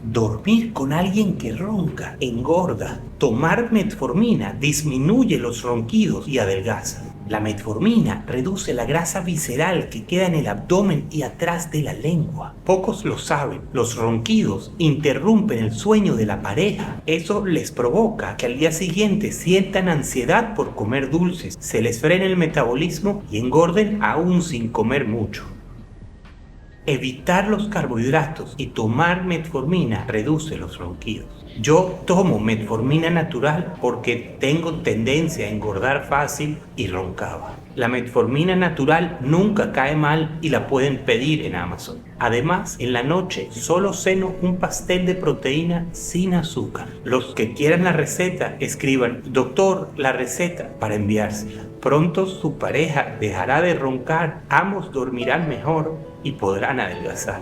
Dormir con alguien que ronca engorda. Tomar metformina disminuye los ronquidos y adelgaza. La metformina reduce la grasa visceral que queda en el abdomen y atrás de la lengua. Pocos lo saben, los ronquidos interrumpen el sueño de la pareja. Eso les provoca que al día siguiente sientan ansiedad por comer dulces, se les frena el metabolismo y engorden aún sin comer mucho. Evitar los carbohidratos y tomar metformina reduce los ronquidos. Yo tomo metformina natural porque tengo tendencia a engordar fácil y roncaba. La metformina natural nunca cae mal y la pueden pedir en Amazon. Además, en la noche solo ceno un pastel de proteína sin azúcar. Los que quieran la receta, escriban "Doctor, la receta" para enviársela. Pronto su pareja dejará de roncar, ambos dormirán mejor y podrán adelgazar.